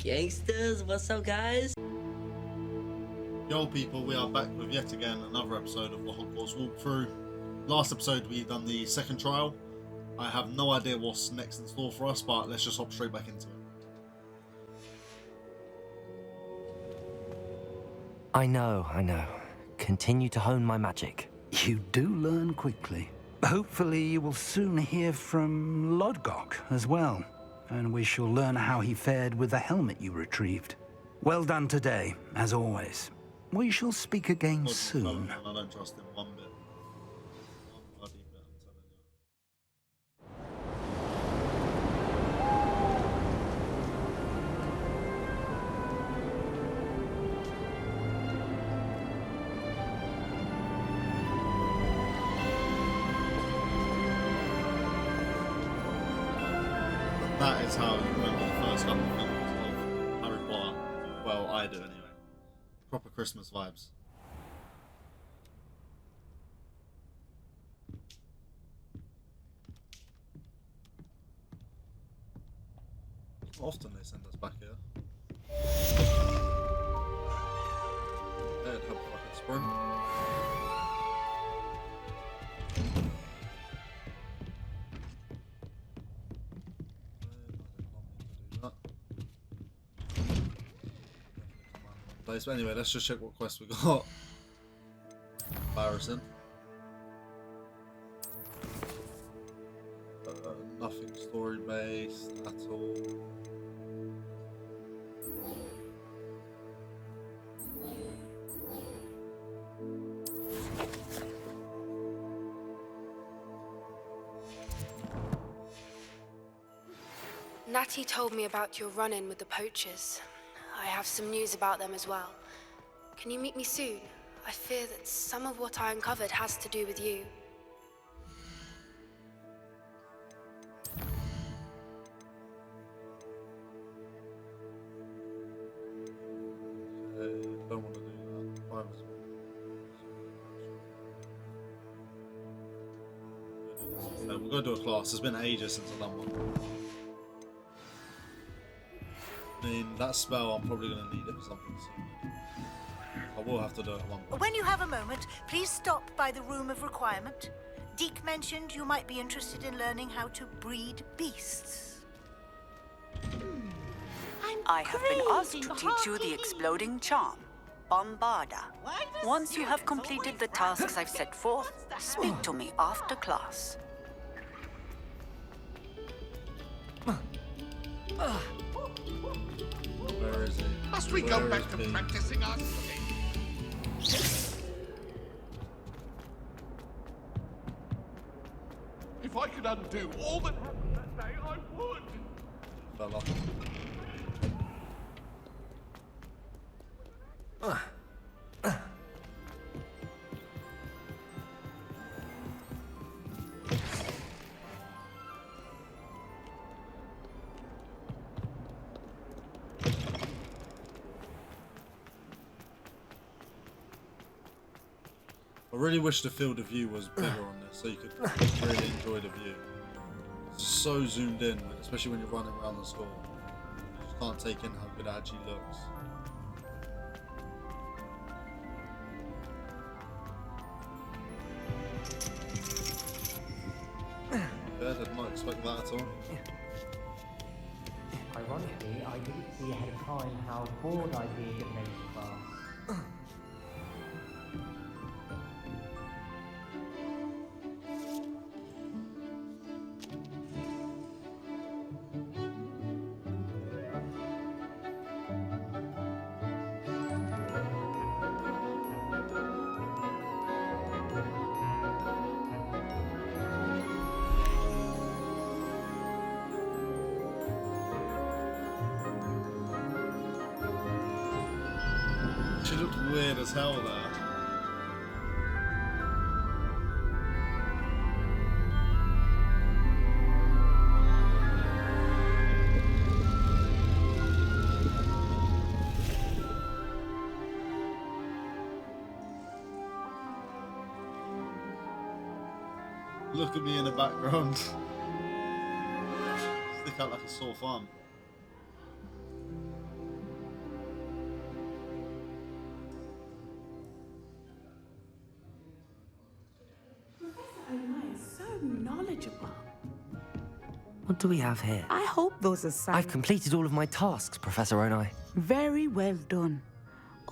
Gangsters, what's up, guys? Yo people, we are back with yet again another episode of the Hogwarts walkthrough. Last episode we done the second trial. I have no idea what's next in store for us, but let's just hop straight back into it. I know. Continue to hone my magic. You do learn quickly. Hopefully you will soon hear from Lodgok as well, and we shall learn how he fared with the helmet you retrieved. Well done today, as always. We shall speak again soon. I don't trust him one bit. One bloody bit, I'm telling you. That is how you remember the first couple of films of Harry Potter. Well, I do anyway. Proper Christmas vibes. Not often they send us back here. They'd have like a sprint. Place. But anyway, let's just check what quests we got. Embarrassing. Nothing story based at all. Natty told me about your run-in with the poachers. I have some news about them as well. Can you meet me soon? I fear that some of what I uncovered has to do with you. Don't want to do that. No, we'll go do a class. It's been ages since I've done one. I mean, that spell, I'm probably going to need it for something soon. I will have to do it at one point. When you have a moment, please stop by the Room of Requirement. Deke mentioned you might be interested in learning how to breed beasts. I have been asked to teach you the exploding charm, Bombarda. Once you have completed the tasks I've set forth, speak to me after class. Where is he? Must we go back to practicing our swimming? If I could undo all that happened that day, I would. Fell off. I really wish the field of view was bigger on this, so you could really enjoy the view. It's just so zoomed in, especially when you're running around the school. You just can't take in how good it actually looks. Yeah, I did not expect that at all. Ironically, I didn't see ahead of time how bored I'd be at nature class. She looked weird as hell there. Look at me in the background. Stick out like a sore thumb. knowledgeable. What do we have here? I hope those I've assignments... completed all of my tasks, Professor Onai. Very well done.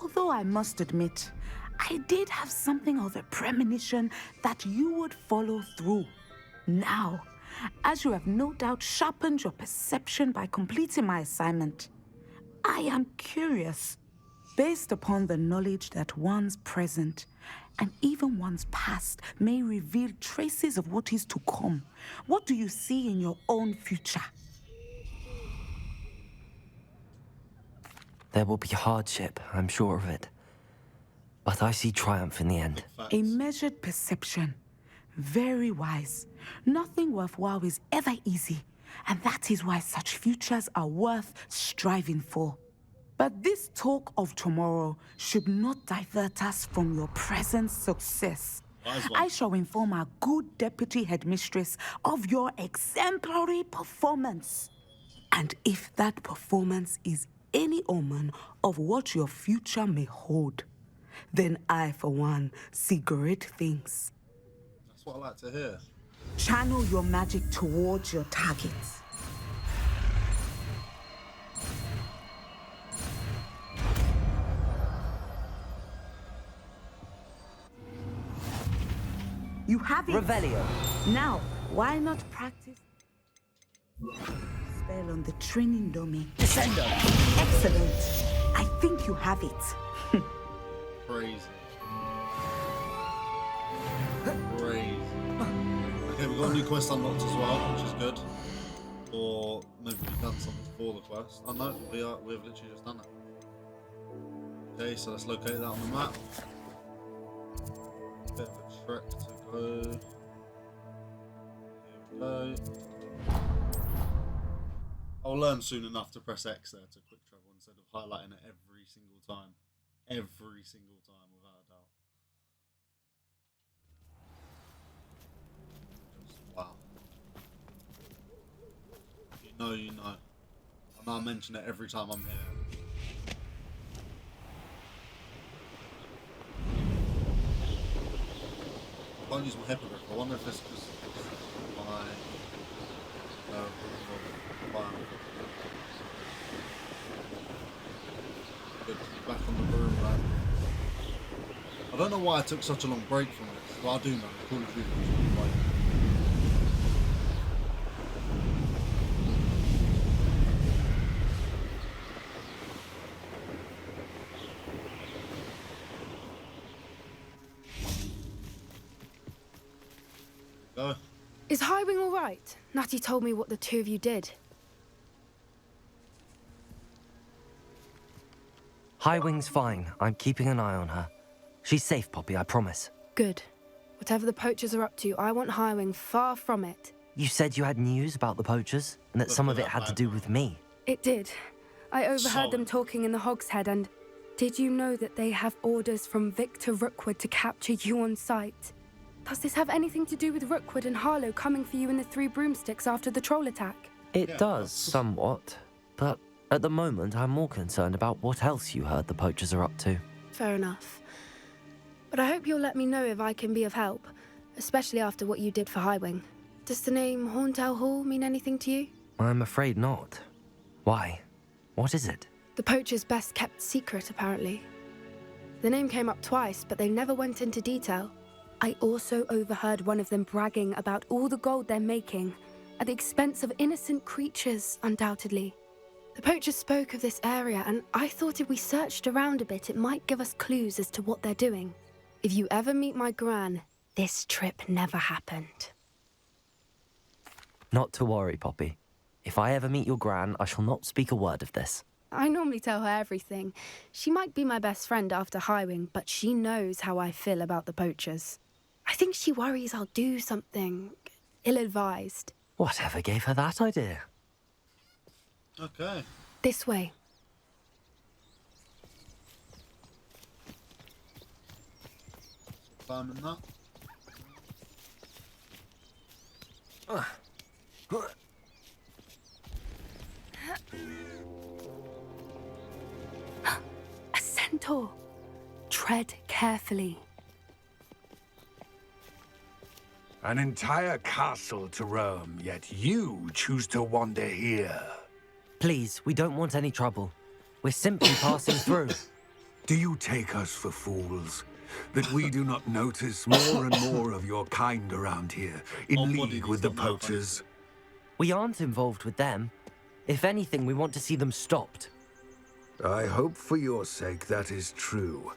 Although I must admit, I did have something of a premonition that you would follow through. Now, as you have no doubt sharpened your perception by completing my assignment, I am curious, based upon the knowledge that one's present and even one's past may reveal traces of what is to come. What do you see in your own future? There will be hardship, I'm sure of it. But I see triumph in the end. A measured perception. Very wise. Nothing worthwhile is ever easy, and that is why such futures are worth striving for. But this talk of tomorrow should not divert us from your present success. I shall inform our good deputy headmistress of your exemplary performance. And if that performance is any omen of what your future may hold, then I, for one, see great things. That's what I like to hear. Channel your magic towards your targets. You have it. Revelio. Now, why not practice spell on the training dummy? Descendo. Excellent. I think you have it. Crazy. Crazy. Okay, we've got a new quest unlocked as well, which is good. Or maybe we've done something for the quest. Oh no, we've literally just done it. Okay, so let's locate that on the map. Bit of a trek to go. Here we go. I'll learn soon enough to press X there to quick travel instead of highlighting it every single time. Every single time, without a doubt. Just, wow. You know. And I mention it every time I'm here. I can't use my hippogriff. I wonder if it's because my good to be back on the room, right? I don't know why I took such a long break from this. Well, I do know. Call of Duty was really like... Go. Is Highwing all right? Natty told me what the two of you did. Highwing's fine. I'm keeping an eye on her. She's safe, Poppy, I promise. Good. Whatever the poachers are up to, I want Highwing far from it. You said you had news about the poachers, and that some of it had to do with me. It did. I overheard them talking in the Hogshead, and did you know that they have orders from Victor Rookwood to capture you on sight? Does this have anything to do with Rookwood and Harlow coming for you in the Three Broomsticks after the troll attack? It does, somewhat. But at the moment, I'm more concerned about what else you heard the poachers are up to. Fair enough. But I hope you'll let me know if I can be of help, especially after what you did for Highwing. Does the name Horntail Hall mean anything to you? I'm afraid not. Why? What is it? The poachers' best kept secret, apparently. The name came up twice, but they never went into detail. I also overheard one of them bragging about all the gold they're making, at the expense of innocent creatures, undoubtedly. The poachers spoke of this area, and I thought if we searched around a bit, it might give us clues as to what they're doing. If you ever meet my gran, this trip never happened. Not to worry, Poppy. If I ever meet your gran, I shall not speak a word of this. I normally tell her everything. She might be my best friend after Highwing, but she knows how I feel about the poachers. I think she worries I'll do something ill-advised. Whatever gave her that idea? Okay. This way. Climbing that. A centaur. Tread carefully. An entire castle to roam, yet you choose to wander here. Please, we don't want any trouble. We're simply passing through. Do you take us for fools? That we do not notice more and more of your kind around here, in league with the poachers? We aren't involved with them. If anything, we want to see them stopped. I hope for your sake that is true.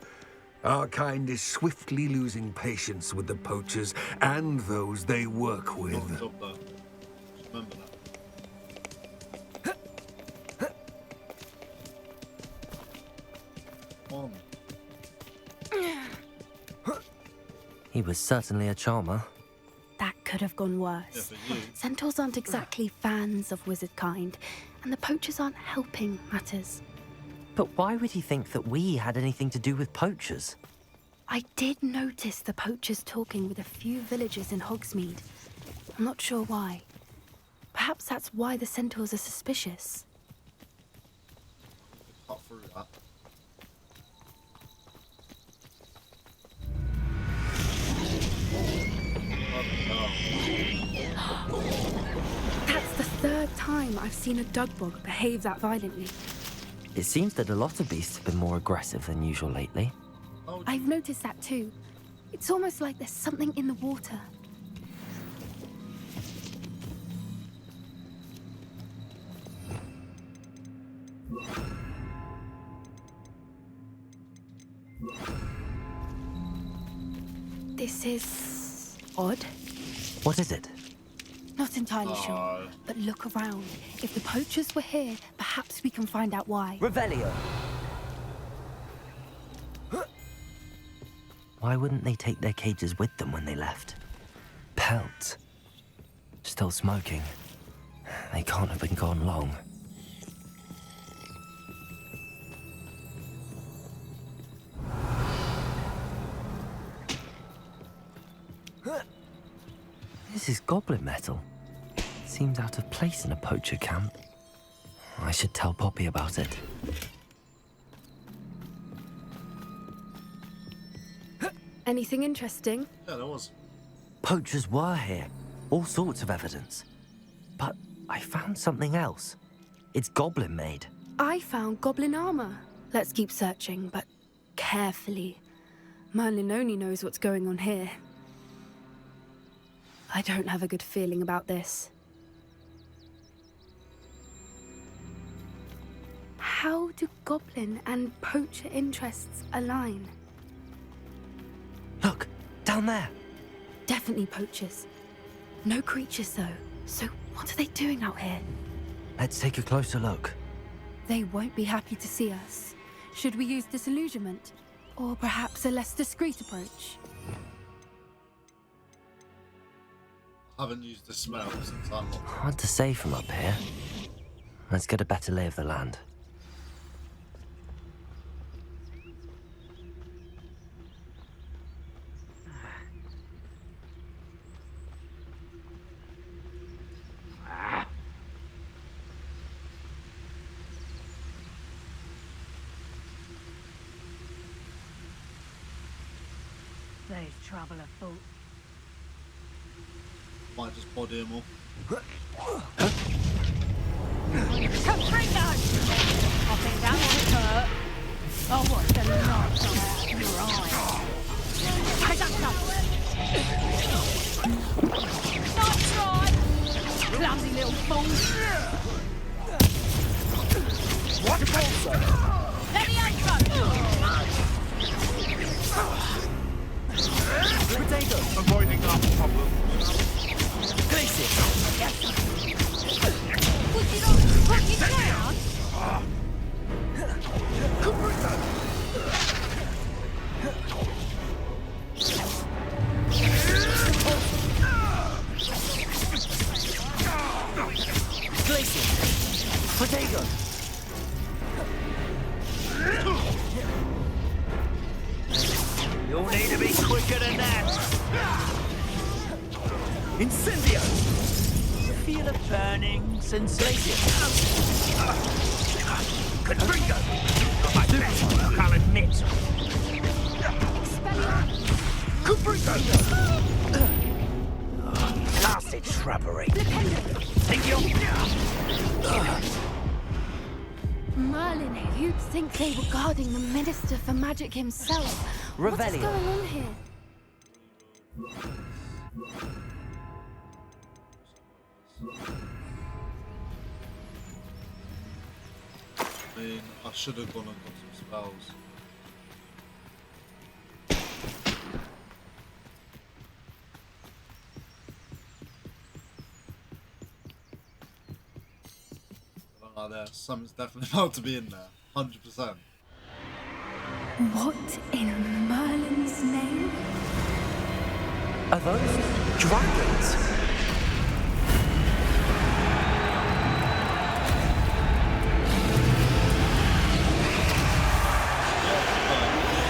Our kind is swiftly losing patience with the poachers and those they work with. Remember that. On. He was certainly a charmer. That could have gone worse. Yeah, Centaurs aren't exactly fans of wizard kind, and the poachers aren't helping matters. But why would he think that we had anything to do with poachers? I did notice the poachers talking with a few villagers in Hogsmeade. I'm not sure why. Perhaps that's why the centaurs are suspicious. Cut through that. That's the third time I've seen a dugbog behave that violently. It seems that a lot of beasts have been more aggressive than usual lately. I've noticed that too. It's almost like there's something in the water. This is odd. What is it? Not entirely sure, but look around. If the poachers were here, perhaps we can find out why. Revelio! Why wouldn't they take their cages with them when they left? Pelts. Still smoking. They can't have been gone long. This is goblin metal. Seems out of place in a poacher camp. I should tell Poppy about it. Anything interesting? Yeah, there was. Poachers were here. All sorts of evidence. But I found something else. It's goblin made. I found goblin armor. Let's keep searching, but carefully. Merlin only knows what's going on here. I don't have a good feeling about this. How do goblin and poacher interests align? Look, down there. Definitely poachers. No creatures, though. So what are they doing out here? Let's take a closer look. They won't be happy to see us. Should we use disillusionment? Or perhaps a less discreet approach? I haven't used this spell since I unlocked it. Hard to say from up here. Let's get a better lay of the land. There's trouble afoot. Might just body him all. Caprino! I think that might hurt. Oh, what's the knots on your eye? Hey, that's nice try! Clumsy little fool! What a ball, let me Potato! Avoiding our problem. Put it down! Potato! You'll need to be quicker than that. Incendio! Feel a burning sensation. Confringo! You're my best, I'll admit. Confringo! blasted shrubbery. Merlin, you'd think they were guarding the Minister for Magic himself. What is Revelio. going on here? I mean, I should have gone and got some spells. I don't know, there. Something's definitely about to be in there. 100%. What in Merlin's name? Are those dragons?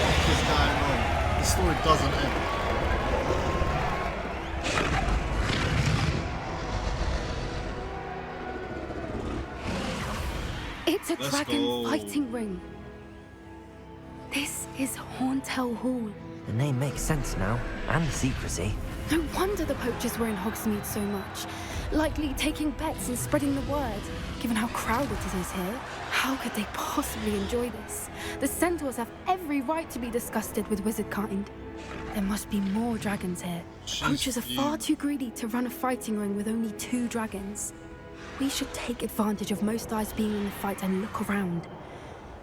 What is going on? The story doesn't end. It's a Let's dragon go. fighting ring. This is Hauntel Hall. The name makes sense now, and the secrecy. No wonder the poachers were in Hogsmeade so much. Likely taking bets and spreading the word, given how crowded it is here. How could they possibly enjoy this? The centaurs have every right to be disgusted with wizard kind. There must be more dragons here. Poachers are far too greedy to run a fighting ring with only 2 dragons. We should take advantage of most eyes being in the fight and look around.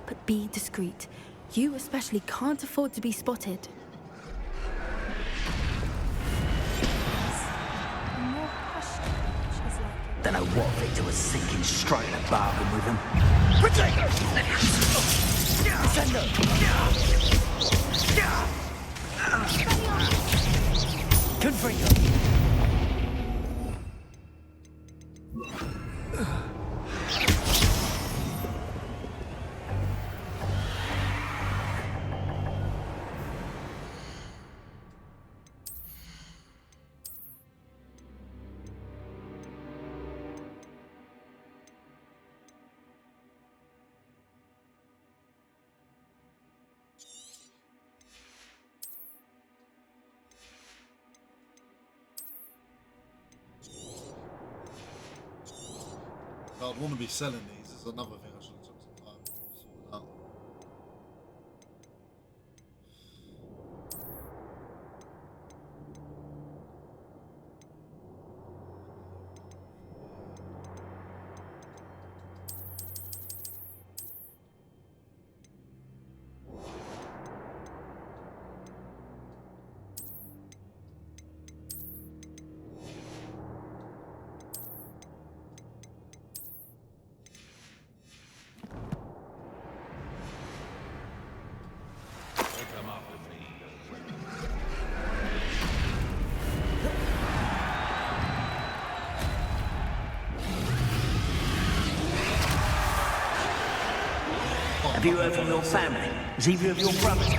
But be discreet. You especially can't afford to be spotted. Don't know what Victor was thinking, striking a bargain with him. Confringo. I'd want to be selling these. This is another thing I should have took some time to sort out. Have you heard from your family? Is either of your brothers?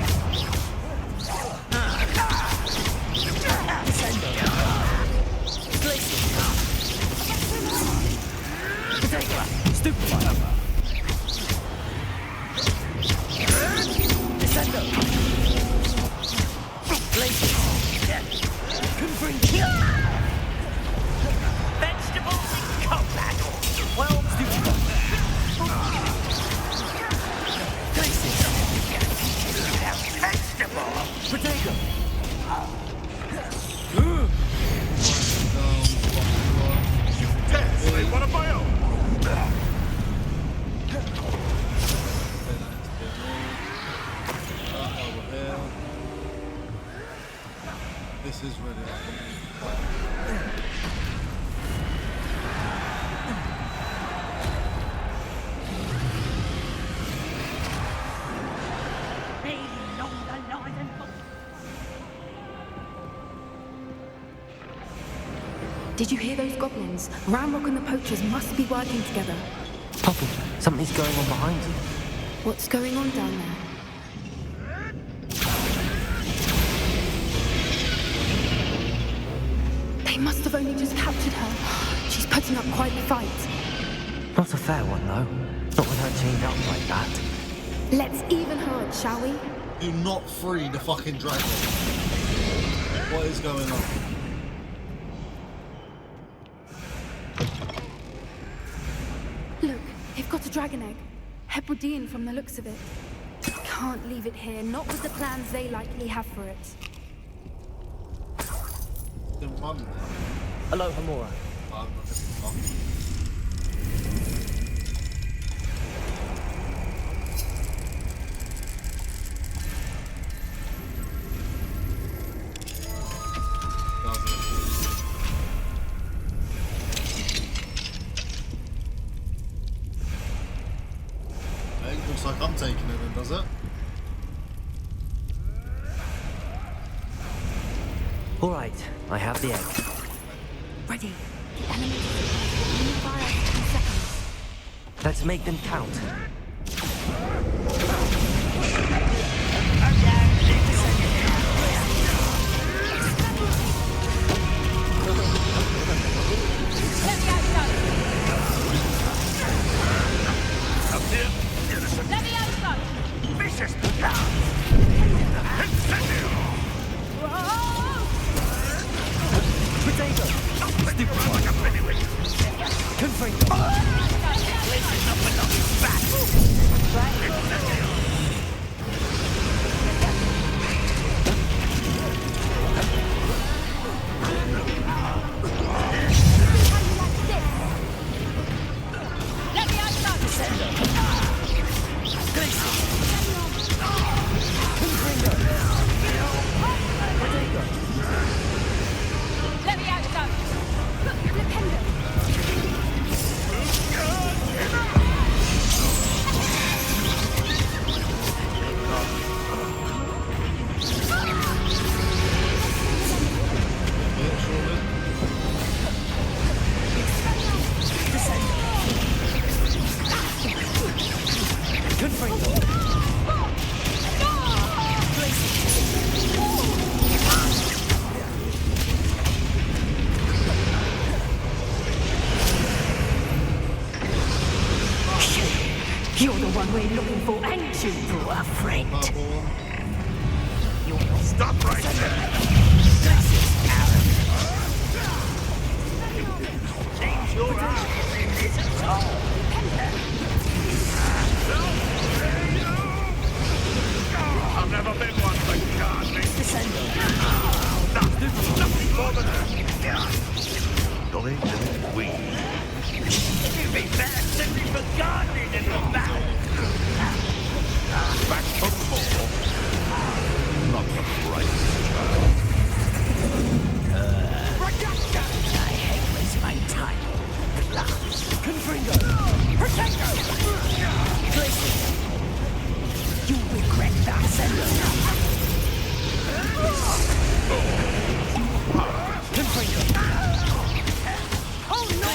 This is really Did you hear those goblins? Ramrock and the poachers must be working together. Poppy, something's going on behind you. What's going on down there? They must have only just captured her. She's putting up quite the fight. Not a fair one, though. Not with her chained up like that. Let's even her up, shall we? Do not free the fucking dragon. What is going on? got a dragon egg. Hebridean from the looks of it. Can't leave it here, not with the plans they likely have for it. Then run there. Hello, Hamura. I'm not gonna run. Looks like I'm taking it then, does it? All right, I have the egg. Ready. The enemy will fire in seconds. Let's make them count. You're the one we're looking for, ain't you, poor friend? Stop right there! Change your eyes in this hole! I've never been one for gardening. Nothing more than knowledge and weed. You'd be better simply for gardening than for that. Back for more. Not the price. I hate wasting my time. Confringo! Protector! You'll regret that, Sender. Confringo! Oh, no!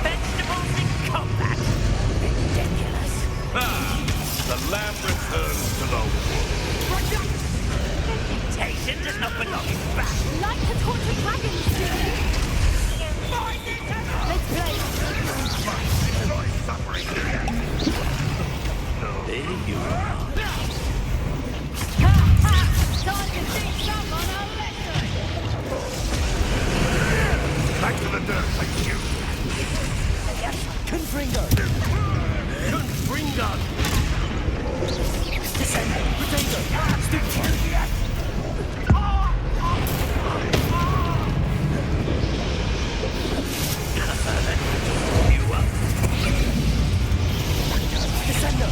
Vegetables in combat! Ridiculous. The lamb returns to the wood. Reputation does not belong in battle. Like the tortured dragons do. Let's play. Enjoy suffering. There you are. Time to think some on our lesson. Back to the dirt, thank you. Confringo! Confringo! Potato! Stupid! You up? Descendo!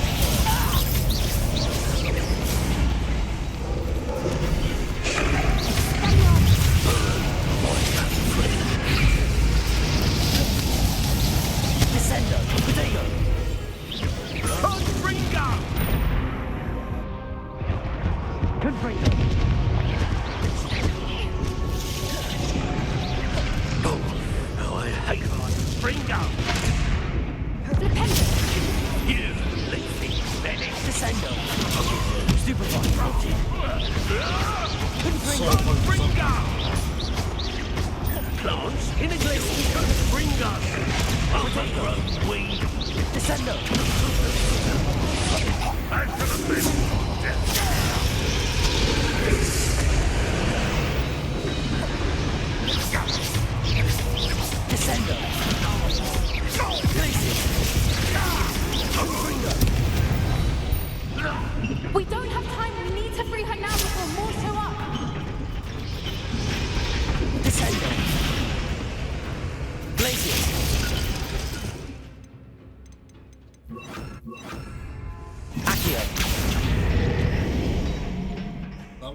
Descendo! Potato! Confringo! Confringo! Oh, I hate Confringo! You lazy Spanish. Descendo! Stupefy! Confringo! Plants in a glacier. Confringo! Overgrown weed. Descendo! Back to the bin. Descendo!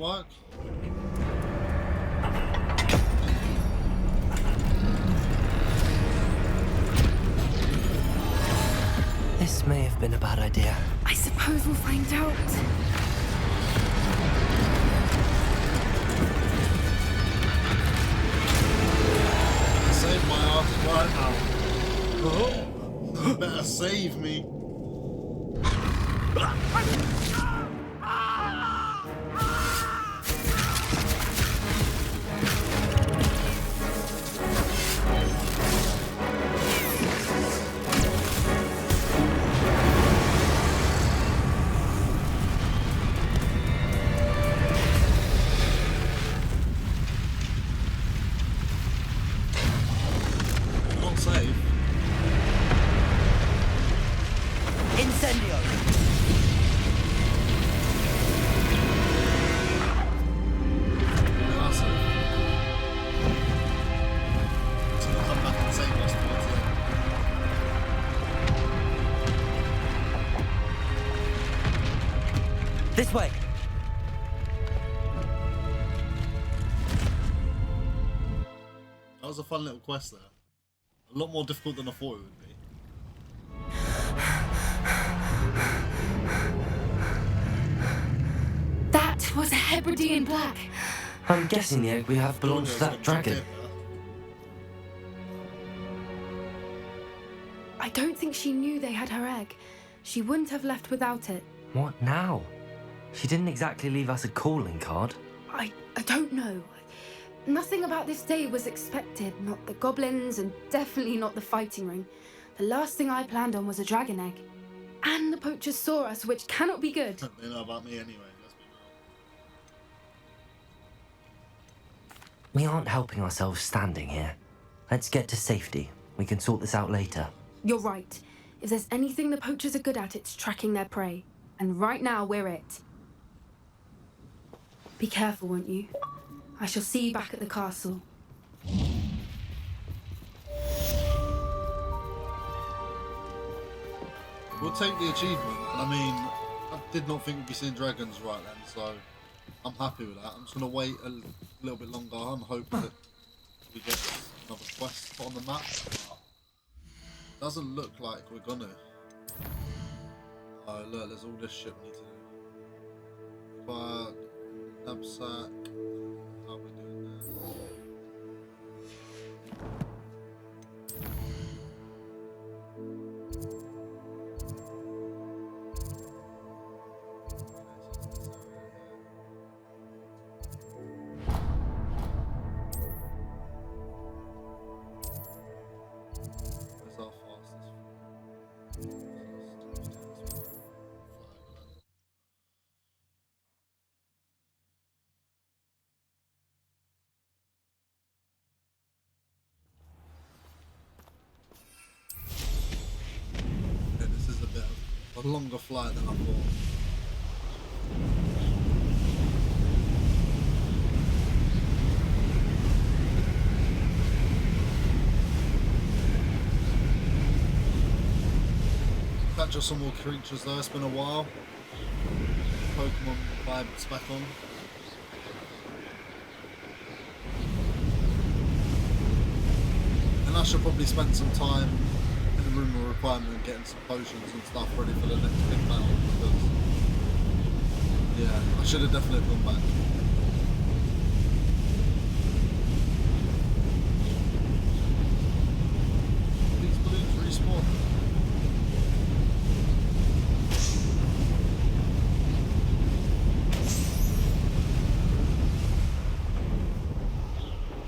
work? This may have been a bad idea. I suppose we'll find out. Save my ass right now. Oh, better save me. Not safe. Incendio! That's it. It's gonna come back and save us towards the end. This way. That was a fun little quest there. A lot more difficult than I thought it would be. That was a Hebridean black. I'm guessing the egg we have belongs to that dragon. I don't think she knew they had her egg. She wouldn't have left without it. What now? She didn't exactly leave us a calling card. I don't know. Nothing about this day was expected. Not the goblins, and definitely not the fighting ring. The last thing I planned on was a dragon egg. And the poachers saw us, which cannot be good. They know about me anyway, let's be real. We aren't helping ourselves standing here. Let's get to safety. We can sort this out later. You're right. If there's anything the poachers are good at, it's tracking their prey. And right now, we're it. Be careful, won't you? I shall see you back at the castle. We'll take the achievement. I mean, I did not think we'd be seeing dragons right then, so I'm happy with that. I'm just going to wait a little bit longer and hope that we get another quest on the map. But doesn't look like we're gonna. Oh look, there's all this shit we need to do. But knapsack. How are we doing there? Where's our fastest? Okay, this is a bit of a longer flight than I thought. Catch us some more creatures though, it's been a while. Pokemon vibes back on. And I should probably spend some time in the room of requirement getting some potions and stuff ready for the next big battle because yeah, I should have definitely gone back. These balloons respawn.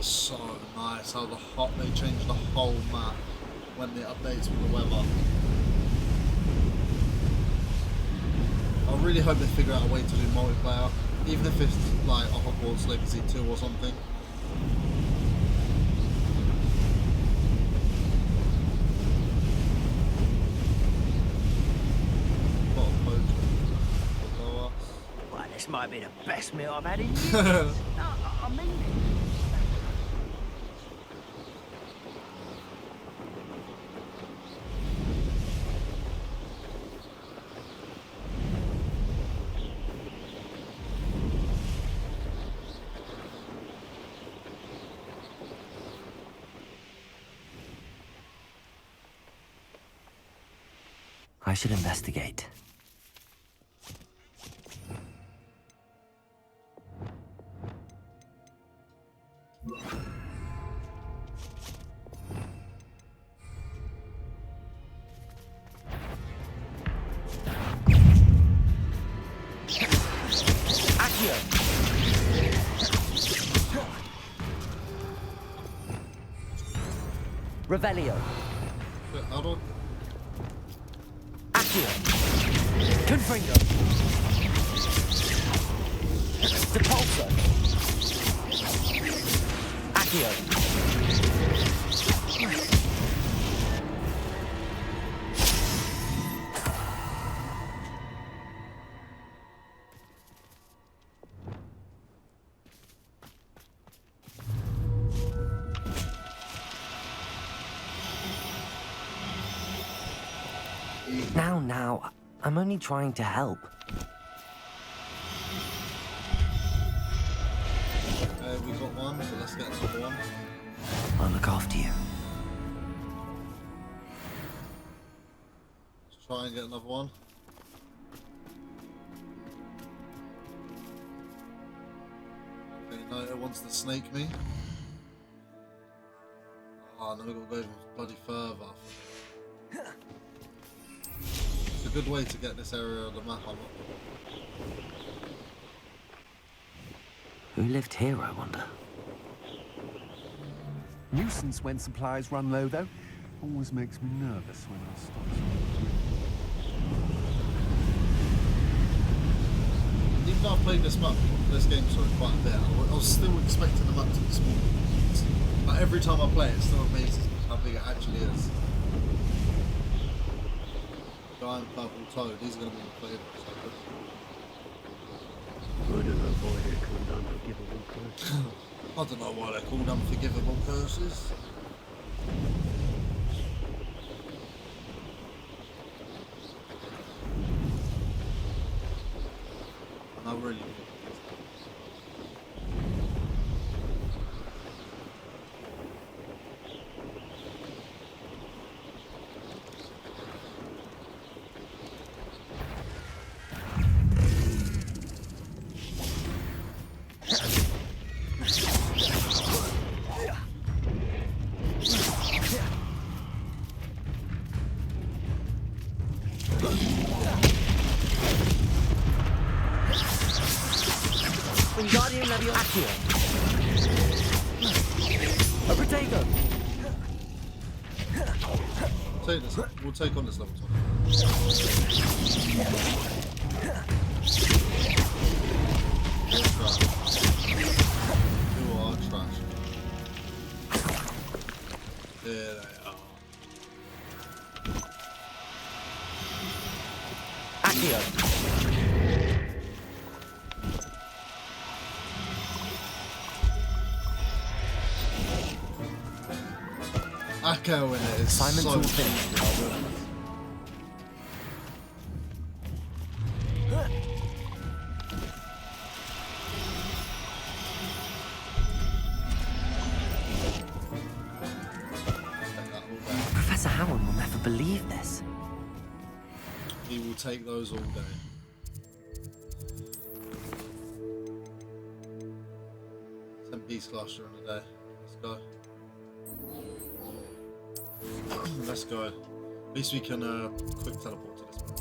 So nice how they changed the whole map when it updates with the weather. I really hope they figure out a way to do multiplayer, even if it's like a Hogwarts Legacy 2 or something. What a poacher. Below us. Well, this might be the best meal I've had in years. No, I mean it. I should investigate. Revelio. Hold on. Accio. Confringo. Depulso. Accio. Now, I'm only trying to help. We got one, so let's get another one. I'll look after you. Let's try and get another one. Okay, no, it wants to snake me. Oh, no, we've got to go even bloody further. It's a good way to get this area of the map, I'm not. Who lived here, I wonder? Nuisance when supplies run low, though. Always makes me nervous when I stop. Even though I've played this game quite a bit, I was still expecting the map to be small. But every time I play it, it still amazes me how big it actually is. Giant purple toad, these are going to be my favourites. I don't know why they're called unforgivable curses. And I really Wingardium Leviosa. A potato. take this. We'll take on this level 20. You are trash. There they are. Accio. Echo in it is Simon's so all finished. Professor Howard will never believe this. He will take those all day. 10-piece cluster in a day. Let's go. Let's go. At least we can quick teleport to this one.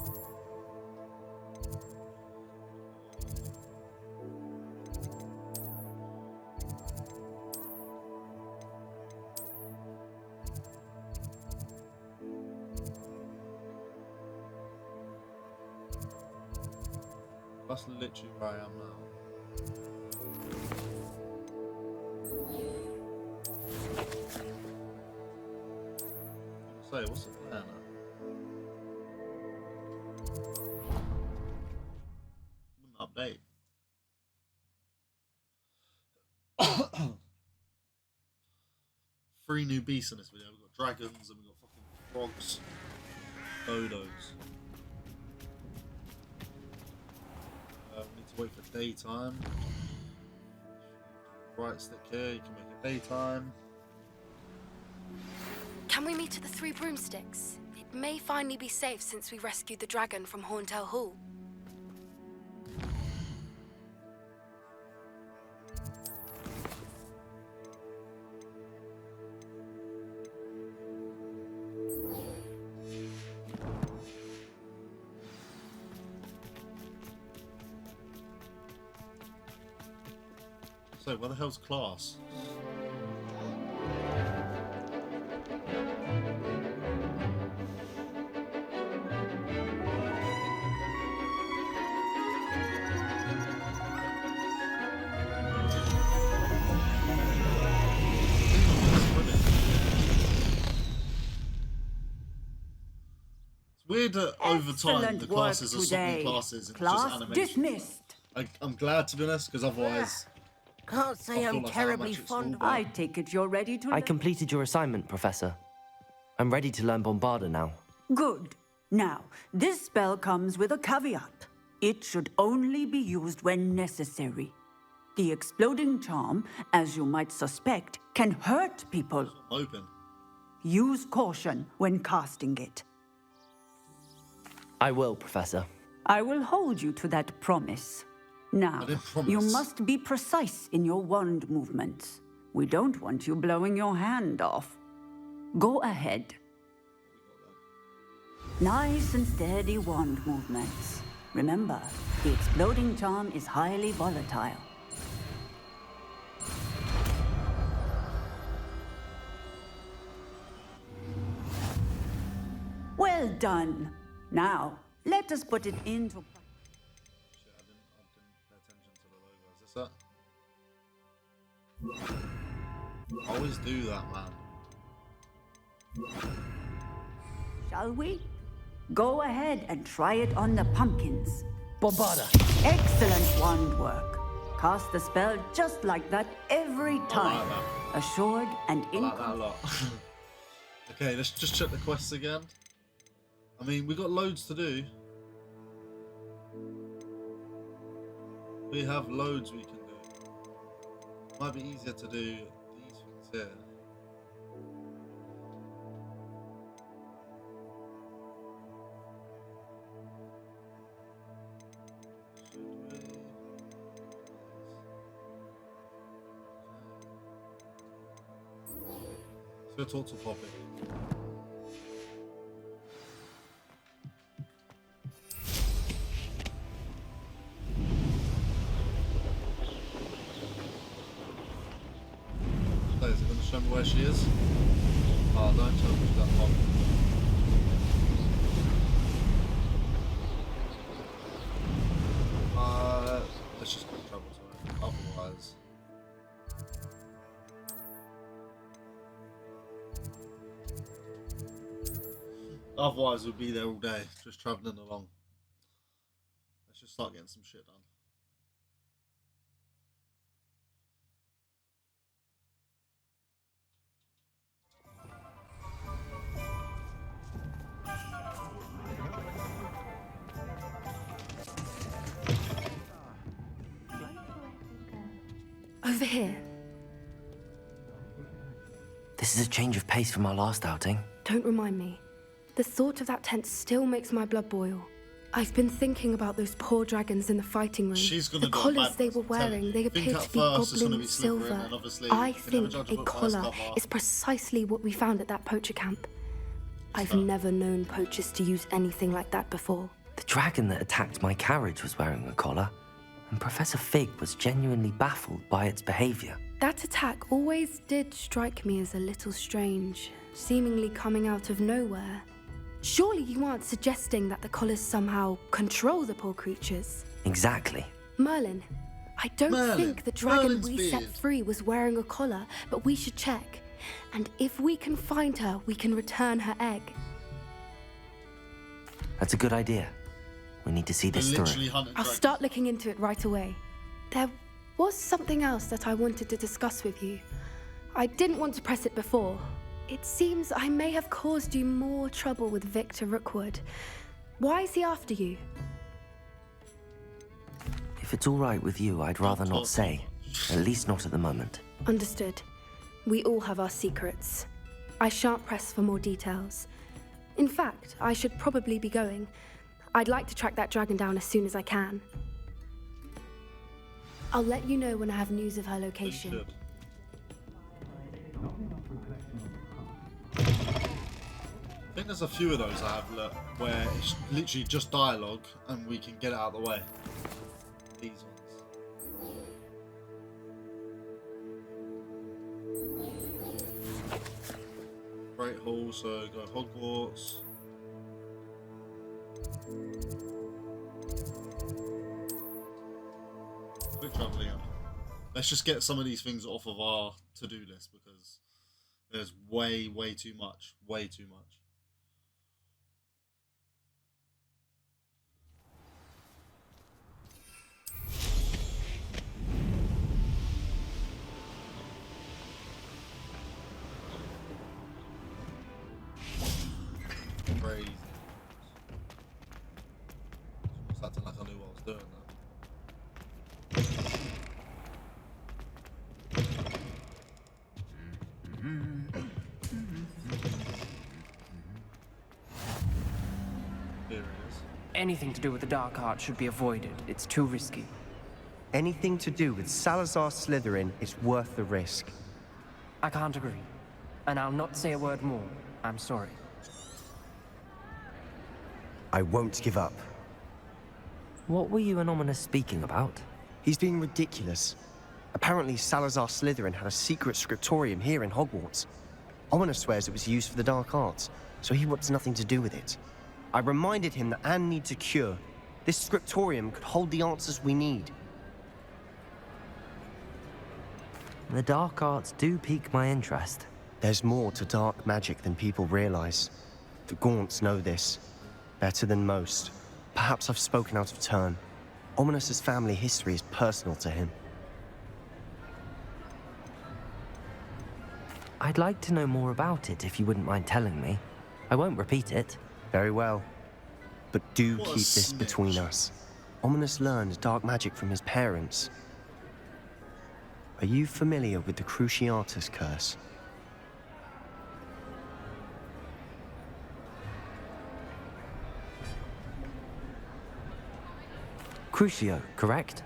That's literally where I am now. Say, what's the plan now? Update. 3 new beasts in this video. We've got dragons and we've got fucking frogs. Dodos. We need to wait for daytime. Right stick here, you can make it daytime. Can we meet at the Three Broomsticks? It may finally be safe since we rescued the dragon from Horntail Hall. So, where the hell's class? It's weird that over time the classes are swapping classes and just animation. Dismissed. I'm glad, to be honest, because otherwise Can't say I'm terribly fond of it. I take it you're ready to... I completed your assignment, Professor. I'm ready to learn Bombarda now. Good. Now, this spell comes with a caveat. It should only be used when necessary. The exploding charm, as you might suspect, can hurt people. Open. Use caution when casting it. I will, Professor. I will hold you to that promise. Now, you must be precise in your wand movements. We don't want you blowing your hand off. Go ahead. Nice and steady wand movements. Remember, the exploding charm is highly volatile. Well done. Now, let us put it into... Shit, I didn't pay attention to the logo. Is this that? I always do that, man. Shall we? Go ahead and try it on the pumpkins. Bombarda! Excellent wand work. Cast the spell just like that every time. Assured and I like that a lot. Okay, let's just check the quests again. I mean, we got loads to do. We have loads we can do. Might be easier to do these things here. Should we talk to Poppy? Is it going to show me where she is? Oh, don't tell me that one. Let's just go trouble to it. Otherwise. Otherwise, we'll be there all day, just travelling along. Let's just start getting some shit done. Over here. This is a change of pace from our last outing. Don't remind me. The thought of that tent still makes my blood boil. I've been thinking about those poor dragons in the fighting room. The collars they were wearing, they appeared to be goblin silver. I think a collar is precisely what we found at that poacher camp. I've never known poachers to use anything like that before. The dragon that attacked my carriage was wearing a collar, and Professor Fig was genuinely baffled by its behavior. That attack always did strike me as a little strange, seemingly coming out of nowhere. Surely you aren't suggesting that the collars somehow control the poor creatures? Exactly. Merlin, I don't think the dragon we set free was wearing a collar, but we should check. And if we can find her, we can return her egg. That's a good idea. We need to see this through. I'll start looking into it right away. There was something else that I wanted to discuss with you. I didn't want to press it before. It seems I may have caused you more trouble with Victor Rookwood. Why is he after you? If it's all right with you, I'd rather not say. At least not at the moment. Understood. We all have our secrets. I shan't press for more details. In fact, I should probably be going. I'd like to track that dragon down as soon as I can. I'll let you know when I have news of her location. I think there's a few of those I have, look, where it's literally just dialogue and we can get it out of the way. These ones. Great Hall, so go Hogwarts. Quick travelling up. Let's just get some of these things off of our to-do list because there's way too much. Way too much. Crazy. It's almost acting like I knew what I was doing now. Here it is. Anything to do with the dark art should be avoided. It's too risky. Anything to do with Salazar Slytherin is worth the risk. I can't agree. And I'll not say a word more. I'm sorry. I won't give up. What were you and Ominous speaking about? He's being ridiculous. Apparently Salazar Slytherin had a secret scriptorium here in Hogwarts. Ominous swears it was used for the dark arts, so he wants nothing to do with it. I reminded him that Anne needs a cure. This scriptorium could hold the answers we need. The dark arts do pique my interest. There's more to dark magic than people realize. The Gaunts know this. Better than most. Perhaps I've spoken out of turn. Ominous's family history is personal to him. I'd like to know more about it if you wouldn't mind telling me. I won't repeat it. Very well. But do keep this between us. Ominous learned dark magic from his parents. Are you familiar with the Cruciatus curse? Crucio, correct?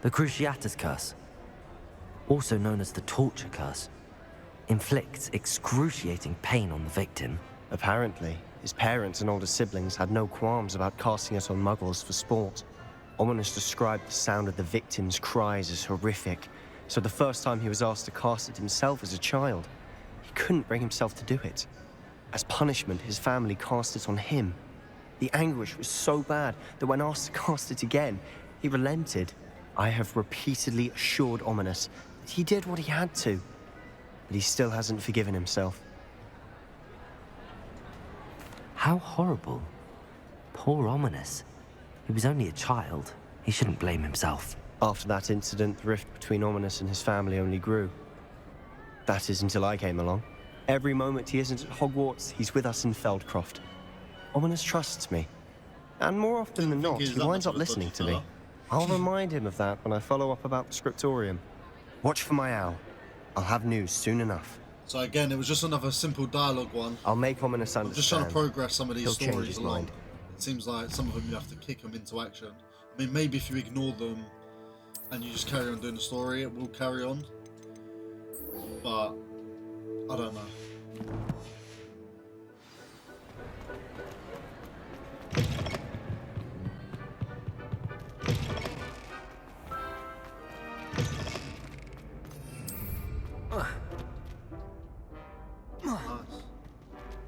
The Cruciatus curse. Also known as the torture curse. Inflicts excruciating pain on the victim. Apparently, his parents and older siblings had no qualms about casting it on muggles for sport. Ominous described the sound of the victim's cries as horrific, so the first time he was asked to cast it himself as a child, he couldn't bring himself to do it. As punishment, his family cast it on him. The anguish was so bad that when asked to cast it again, he relented. I have repeatedly assured Ominous that he did what he had to, but he still hasn't forgiven himself. How horrible. Poor Ominous. He was only a child. He shouldn't blame himself. After that incident, the rift between Ominous and his family only grew. That is until I came along. Every moment he isn't at Hogwarts, he's with us in Feldcroft. Ominous trusts me. And more often than not, he winds up listening to me. I'll remind him of that when I follow up about the scriptorium. Watch for my owl. I'll have news soon enough. So again, it was just another simple dialogue one. I'll make Ominous understand. I'm just trying to progress some of these He'll stories along. Mind. It seems like some of them you have to kick them into action. I mean, maybe if you ignore them and you just carry on doing the story, it will carry on. But I don't know.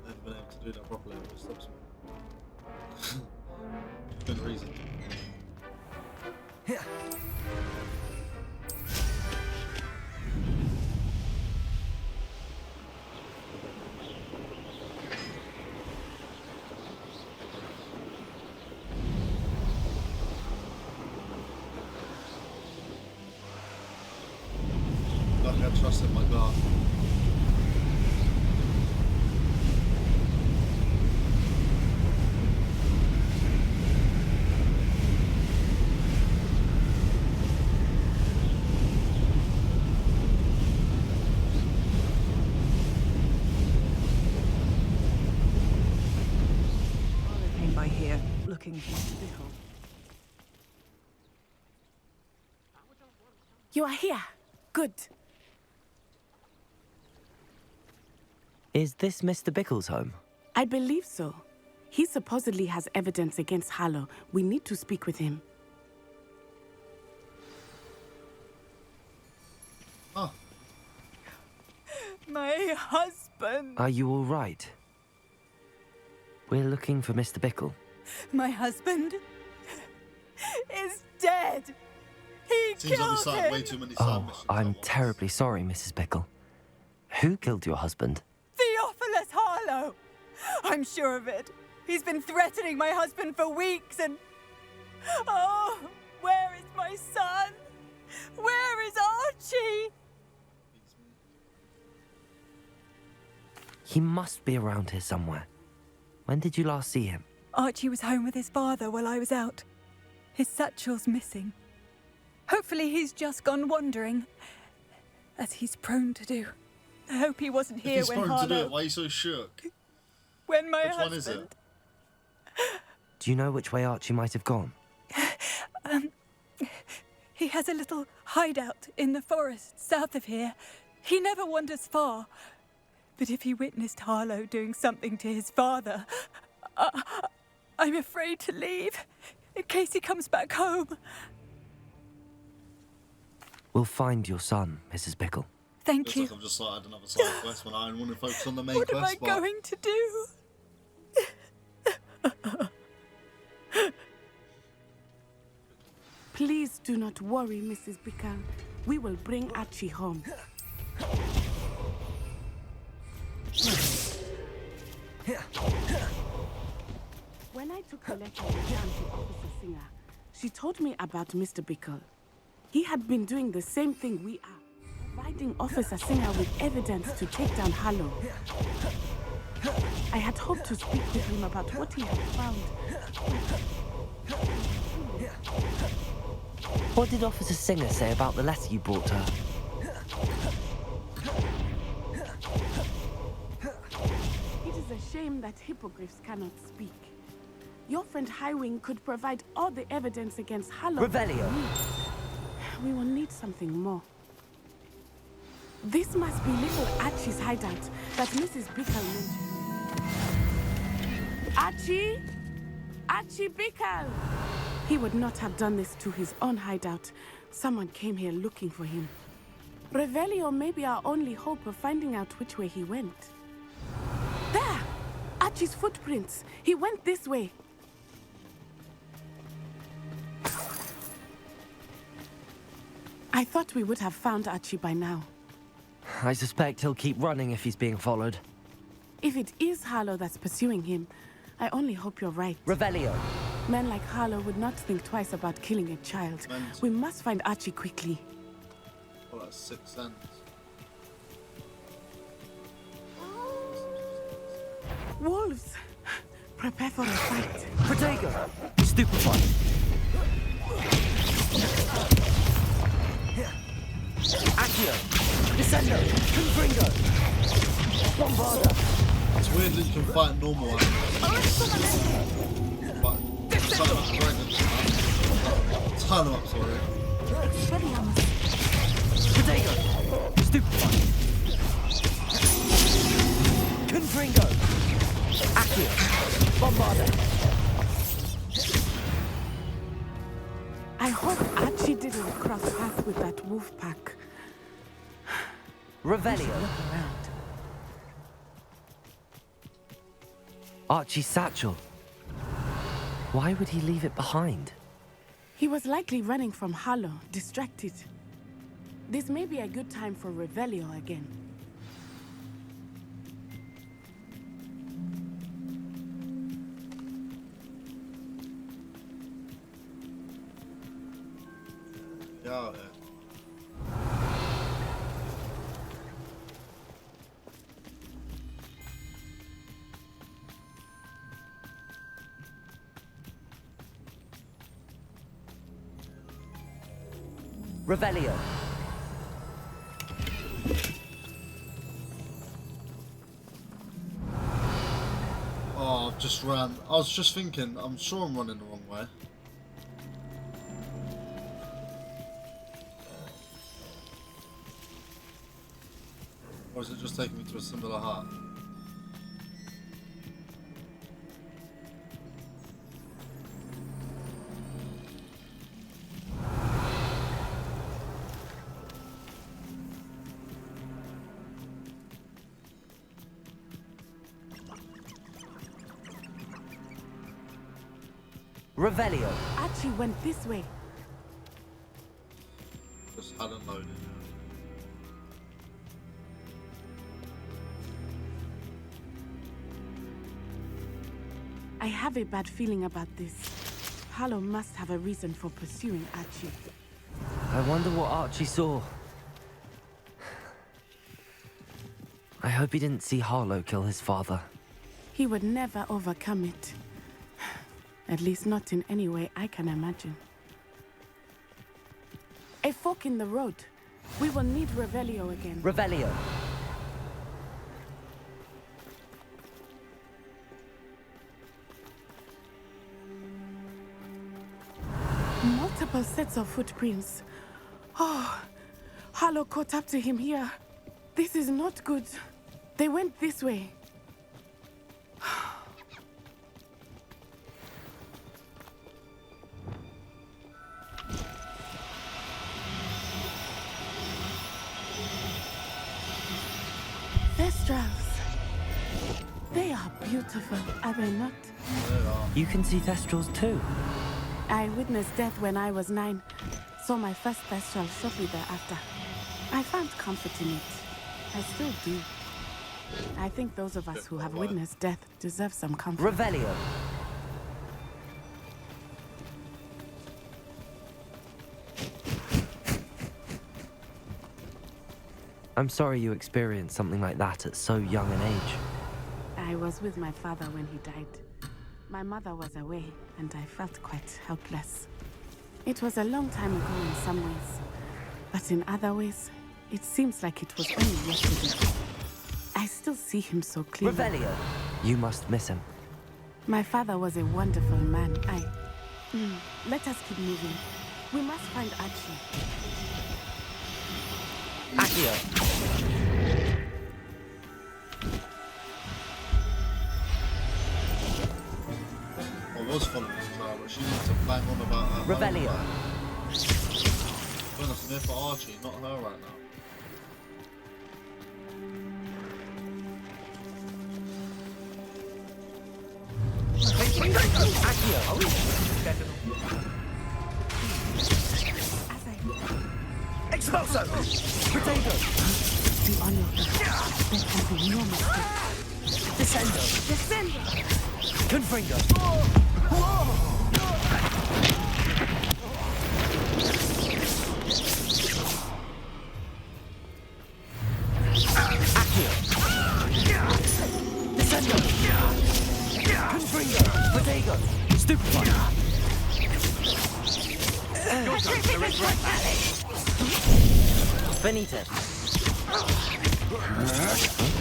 Never been able to do that properly. It stops me. Good reason. Yeah. Like I trust in my gut. greetings, Mr. Bickle. You are here. Good. Is this Mr. Bickle's home? I believe so. He supposedly has evidence against Harlow. We need to speak with him. Oh. My husband. Are you all right? We're looking for Mr. Bickle. My husband is dead. He Seems like we killed started him. way too many side missions. I'm terribly sorry, Mrs. Bickle. Who killed your husband? Theophilus Harlow! I'm sure of it. He's been threatening my husband for weeks and... Oh, where is my son? Where is Archie? He must be around here somewhere. When did you last see him? Archie was home with his father while I was out. His satchel's missing. Hopefully he's just gone wandering, as he's prone to do. I hope he wasn't here If he's when prone to do Harlow... it, why are you so shook? When my Which husband... one is it? Do you know which way Archie might have gone? He has a little hideout in the forest south of here. He never wanders far. But if he witnessed Harlow doing something to his father, I'm afraid to leave, in case he comes back home. We'll find your son, Mrs. Bickle. Thank you. Looks like I've just started another side quest when I want to focus on the main What quest. am I going to do? Please do not worry, Mrs. Bickle. We will bring Archie home. When I took the letter down to Officer Singer, she told me about Mr. Bickle. He had been doing the same thing we are, providing Officer Singer with evidence to take down Harlow. I had hoped to speak with him about what he had found. What did Officer Singer say about the letter you brought her? It is a shame that hippogriffs cannot speak. Your friend Highwing could provide all the evidence against Harlow. Revelio. We will need something more. This must be little Archie's hideout that Mrs. Bickle mentioned. Archie? Archie Bickle! He would not have done this to his own hideout. Someone came here looking for him. Revelio may be our only hope of finding out which way he went. There! Archie's footprints. He went this way. I thought we would have found Archie by now. I suspect he'll keep running if he's being followed. If it is Harlow that's pursuing him, I only hope you're right. Revelio. Men like Harlow would not think twice about killing a child. We must find Archie quickly. Well, that's 6 cents. Wolves! Prepare for a fight. Protego! Stupefy! Accio! Descendo! Confringo! Bombarda! It's weird that you can fight normal animals. But turn them up dragons. Turn them up, sorry. Protego! Stupefy! Confringo! Accio! Bombarda! I hope Archie didn't cross paths with that wolf pack. Revelio. Look around. Archie's satchel. Why would he leave it behind? He was likely running from Harlow, distracted. This may be a good time for Revelio again. Yeah. Revelio. Oh, I've just ran. I was just thinking, I'm sure I'm running the wrong way. Or is it just taking me to a similar hut? Revelio. Archie went this way. Just hadn't loaded. I have a bad feeling about this. Harlow must have a reason for pursuing Archie. I wonder what Archie saw. I hope he didn't see Harlow kill his father. He would never overcome it. At least not in any way I can imagine. A fork in the road. We will need Revelio again. Revelio. Multiple sets of footprints. Oh, Harlow caught up to him here. This is not good. They went this way. Thestrals. They are beautiful, are they not? You can see Thestrals too. I witnessed death when I was 9. Saw my first Thestral shortly thereafter. I found comfort in it. I still do. I think those of us who have witnessed death deserve some comfort. Revelio. I'm sorry you experienced something like that at so young an age. I was with my father when he died. My mother was away, and I felt quite helpless. It was a long time ago in some ways, but in other ways, it seems like it was only yesterday. I still see him so clearly. Revelio. You must miss him. My father was a wonderful man. Let us keep moving. We must find Archie. Accio. I was following Clara, but she needs to bang on about her. Revelio. I'm here for Archie, not her right now. Expulso! Potato! Be on your feet. There can be no mistake. Descendo. Descendo! Confringo. Descendo. Confringo. Potato. Stupefy. Benitez.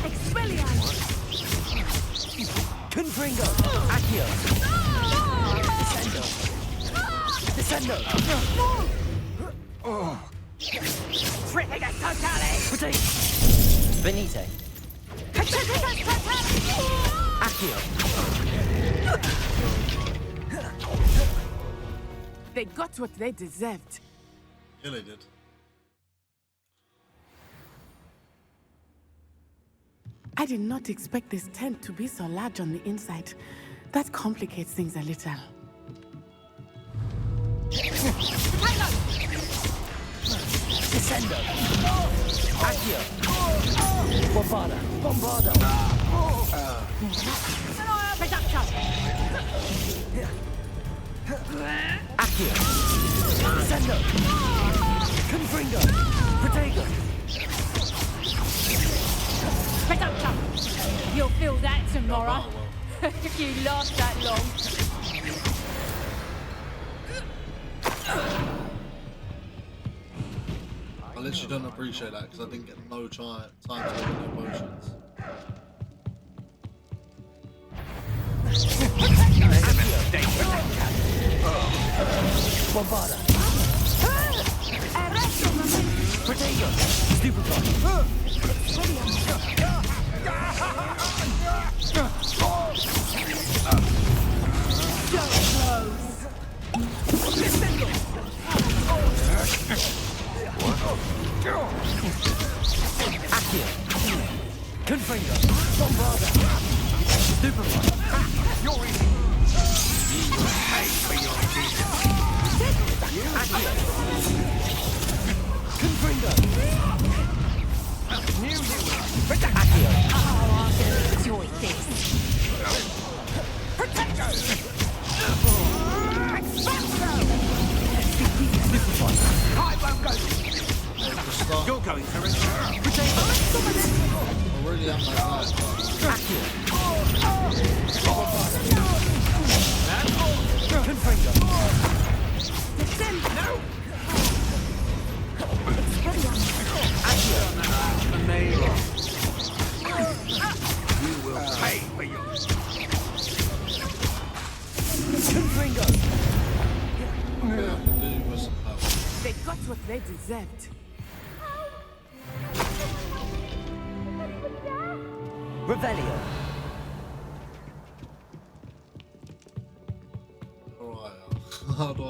Expelliarmus! Confringo. Accio. Descendo. Descendo. Trippigas totale! Potato. Benite. Trippigas totale! Accio. They got what they deserved. Yeah, they did. I did not expect this tent to be so large on the inside. That complicates things a little. Descendo. Accio. Bombarda. Bombarda. Accio. Descendo. Confringo. Protego. You'll feel that tomorrow. If you last that long. I literally don't appreciate that because I didn't get no time to open no potions. Bombarda. Protego. Stupefy. Accio. Confringo. Bombarda. Stupefy. You're easy. You pay for your deeds. Accio. Confringo. Knew you were. Accio. Oh, I'm gonna enjoy this. Protecto! I won't go. You're going for it. I really am like that. Confringo. No! You will pay for your... Confringo. They got what they deserved. Revelio. Alright, how do I...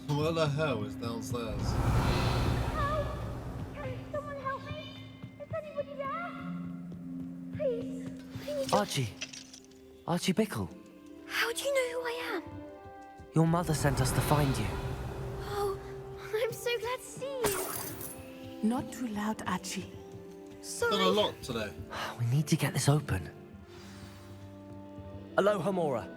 Where the hell is downstairs? Archie Bickle. How do you know who I am? Your mother sent us to find you. Oh, I'm so glad to see you. Not too loud, Archie. Sorry. Done a lot today. We need to get this open. Aloha, Mora.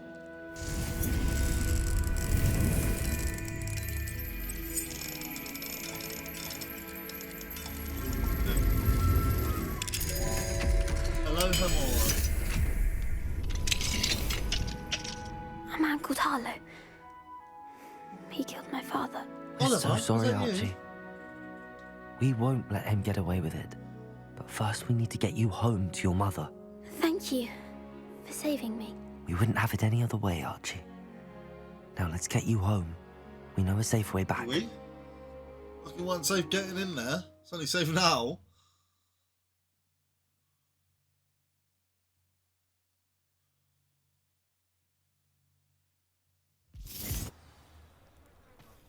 Aloha, Mora. A man called Harlow. He killed my father. We're so sorry, is that you? Archie. We won't let him get away with it. But first we need to get you home to your mother. Thank you for saving me. We wouldn't have it any other way, Archie. Now let's get you home. We know a safe way back. We? Like it wasn't safe getting in there. It's only safe now.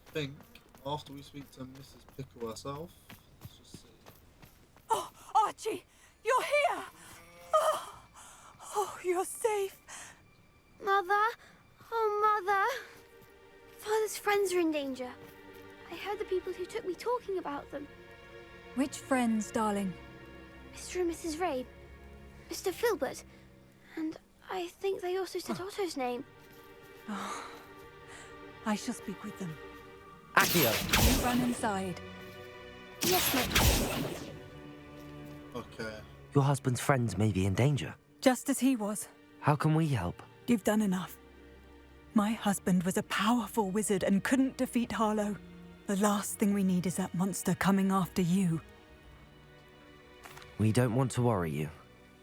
I think after we speak to Mrs. Pickle herself, let's just see. Oh, Archie, you're here! Oh, you're safe. Mother? Oh, Mother. Father's friends are in danger. I heard the people who took me talking about them. Which friends, darling? Mr. and Mrs. Ray, Mr. Filbert, and I think they also said Otto's name. Oh, I shall speak with them. Accio. You run inside. Yes, ma'am. Okay. Your husband's friends may be in danger. Just as he was. How can we help? You've done enough. My husband was a powerful wizard and couldn't defeat Harlow. The last thing we need is that monster coming after you. We don't want to worry you.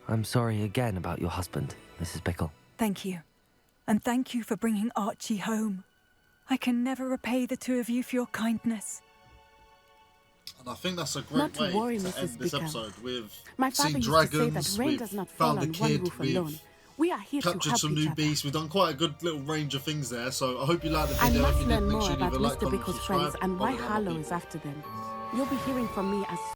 I'm sorry again about your husband, Mrs. Bickle. Thank you. And thank you for bringing Archie home. I can never repay the two of you for your kindness. And I think that's a Not great to worry, way to Mrs. end this Bickle. episode. We've My father seen used dragons, to say that rain we've does not fall found a on one kid, roof we've alone. We are here to captured help some each new other. beasts. We've done quite a good little range of things there. So I hope you liked the I video. If must you did, learn make more sure you about leave a like, Mr. comment, Bickle's subscribe, friends and why follow them Harlow people. is after them. You'll be hearing from me as